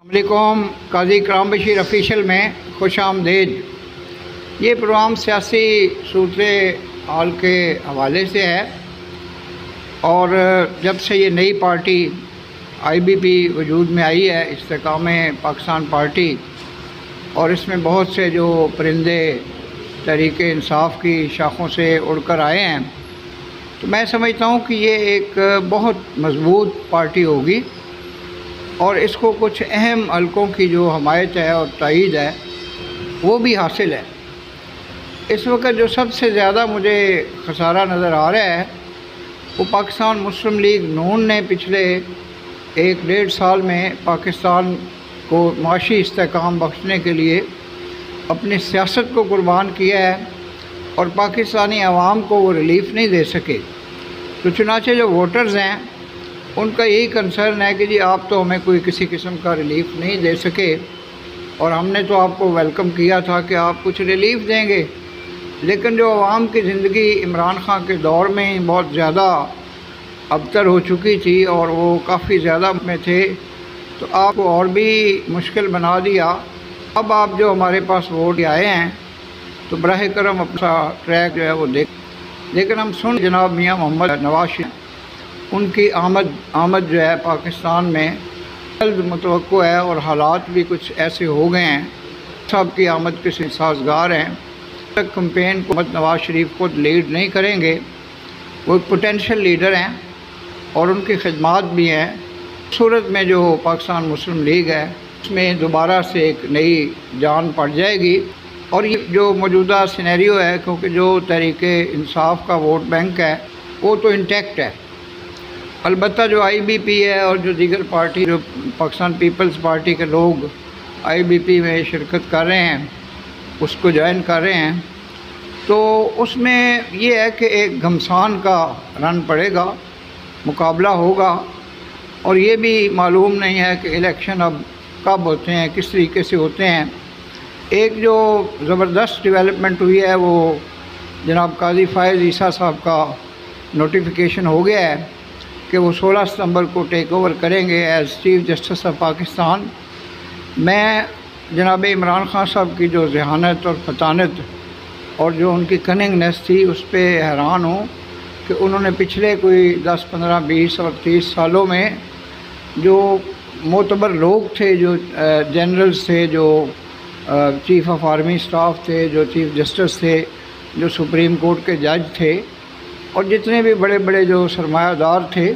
अस्सलामुअलैकुम। काजी इकराम बशीर ऑफिशियल में खुश आमदीद। ये प्रोग्राम सियासी सूरत हाल के हवाले से है और जब से ये नई पार्टी IBP वजूद में आई है, इस्तेकाम पाकिस्तान पार्टी, और इसमें बहुत से जो परिंदे तहरीक इंसाफ की शाखों से उड़कर आए हैं, तो मैं समझता हूँ कि ये एक बहुत मजबूत पार्टी होगी और इसको कुछ अहम हलकों की जो हमायत है और तायीद है वो भी हासिल है। इस वक्त जो सबसे ज़्यादा मुझे खसारा नज़र आ रहा है वो पाकिस्तान मुस्लिम लीग नून ने पिछले 1-1.5 साल में पाकिस्तान को माशी इस्तेकाम बख्शने के लिए अपनी सियासत को कुर्बान किया है और पाकिस्तानी अवाम को वो रिलीफ़ नहीं दे सके। तो चुनाचे जो वोटर्स हैं उनका यही कंसर्न है कि जी आप तो हमें कोई किसी किस्म का रिलीफ़ नहीं दे सके और हमने तो आपको वेलकम किया था कि आप कुछ रिलीफ़ देंगे, लेकिन जो आवाम की ज़िंदगी इमरान खान के दौर में बहुत ज़्यादा अबतर हो चुकी थी और वो काफ़ी ज़्यादा में थे, तो आपको और भी मुश्किल बना दिया। अब आप जो हमारे पास वोट आए हैं तो बराह करम अपना ट्रैक जो है वो देख, लेकिन हम सुन जनाब मियाँ मोहम्मद नवाज शरीफ, उनकी आमद जो है पाकिस्तान में जल्द मुतवक्को है और हालात भी कुछ ऐसे हो गए हैं, सब की आमद के साज़गार हैं। तक कैंपेन को नवाज शरीफ खुद लीड नहीं करेंगे, वो एक पोटेंशियल लीडर हैं और उनकी खिदमात भी हैं। सूरत में जो पाकिस्तान मुस्लिम लीग है उसमें दोबारा से एक नई जान पड़ जाएगी और ये जो मौजूदा सिनेरियो है, क्योंकि जो तहरीक इंसाफ का वोट बैंक है वो तो इंटैक्ट है। अलबत्ता जो IBP है और जो दीगर पार्टी, जो पाकिस्तान पीपल्स पार्टी के लोग IBP में शिरकत कर रहे हैं, उसको ज्वाइन कर रहे हैं, तो उसमें ये है कि एक घमसान का रन पड़ेगा, मुकाबला होगा और ये भी मालूम नहीं है कि इलेक्शन अब कब होते हैं, किस तरीके से होते हैं। एक जो ज़बरदस्त डेवलपमेंट हुई है वो जनाब काजी फ़ायज़ ईसा साहब का नोटिफिकेशन हो गया है कि वो 16 सितंबर को टेक ओवर करेंगे as chief justice of Pakistan. मैं जनाब इमरान खान साहब की जो ज़हानत और फतानत और जो उनकी कनिंगनेस थी उस पर हैरान हूँ कि उन्होंने पिछले कोई 10, 15, 20 और 30 सालों में जो मोतबर लोग थे, जो जनरल्स थे, जो चीफ़ ऑफ आर्मी स्टाफ थे, जो चीफ जस्टिस थे, जो सुप्रीम कोर्ट के जज थे और जितने भी बड़े बड़े जो सरमायादार थे,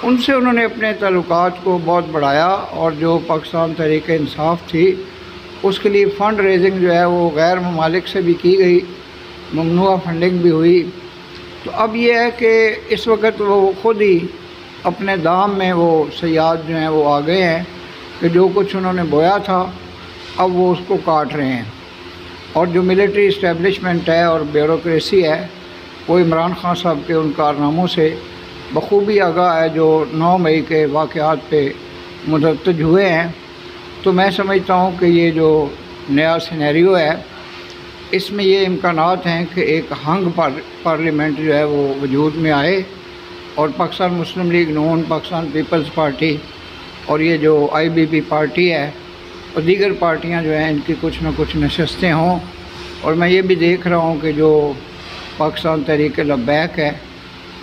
उनसे उन्होंने अपने ताल्लुकात को बहुत बढ़ाया और जो पाकिस्तान तहरीक इंसाफ थी उसके लिए फ़ंड रेजिंग जो है वो गैर ममालिक से भी की गई, ममनुआ फंडिंग भी हुई। तो अब ये है कि इस वक्त वो ख़ुद ही अपने दाम में वो सयाद जो हैं वो आ गए हैं कि जो कुछ उन्होंने बोया था अब वो उसको काट रहे हैं। और जो मिलिट्री इस्टेब्लिशमेंट है और ब्यूरोक्रेसी है वो इमरान खान साहब के उन कारनामों से बखूबी आगाह है, जो 9 मई के वाक़यात पे मुतज्जज हुए हैं। तो मैं समझता हूँ कि ये जो नया सिनेरियो है इसमें ये इम्कानात हैं कि एक हंग पार्लियामेंट जो है वो वजूद में आए और पाकिस्तान मुस्लिम लीग नून, पाकिस्तान पीपल्स पार्टी और ये जो IBP पार्टी है और दीगर पार्टियाँ जो हैं इनकी कुछ न कुछ नशस्तें हों। और मैं ये भी देख रहा हूँ कि जो पाकिस्तान तहरीक लब्बैक है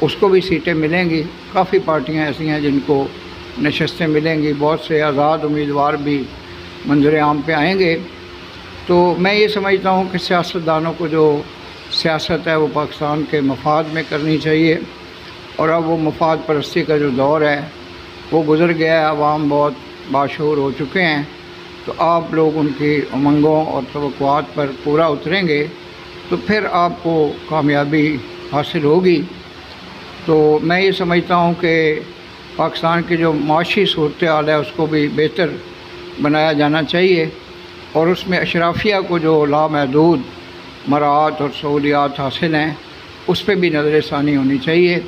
उसको भी सीटें मिलेंगी। काफ़ी पार्टियाँ ऐसी हैं जिनको नशस्तें मिलेंगी, बहुत से आज़ाद उम्मीदवार भी मंजर आम पे आएंगे। तो मैं ये समझता हूँ कि सियासतदानों को जो सियासत है वो पाकिस्तान के मफाद में करनी चाहिए और अब वो मफाद परस्ती का जो दौर है वो गुज़र गया है। अवाम बहुत बाशऊर हो चुके हैं, तो आप लोग उनकी उमंगों और तवक्कुआत पर पूरा उतरेंगे तो फिर आपको कामयाबी हासिल होगी। तो मैं ये समझता हूँ कि पाकिस्तान की जो माशी सूरत हाल है उसको भी बेहतर बनाया जाना चाहिए और उसमें अशराफिया को जो लामहदूद मराहत और सहूलियात हासिल हैं उस पर भी नज़र षानी होनी चाहिए।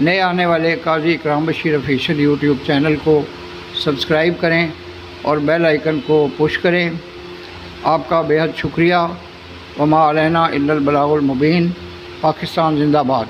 नए आने वाले काजी इकराम बशीर ऑफिशियल यूट्यूब चैनल को सब्सक्राइब करें और बेल आइकन को पुश करें। आपका बेहद शुक्रिया। वमा अलैना इल्लल बलागुल मुबीन। पाकिस्तान जिंदाबाद।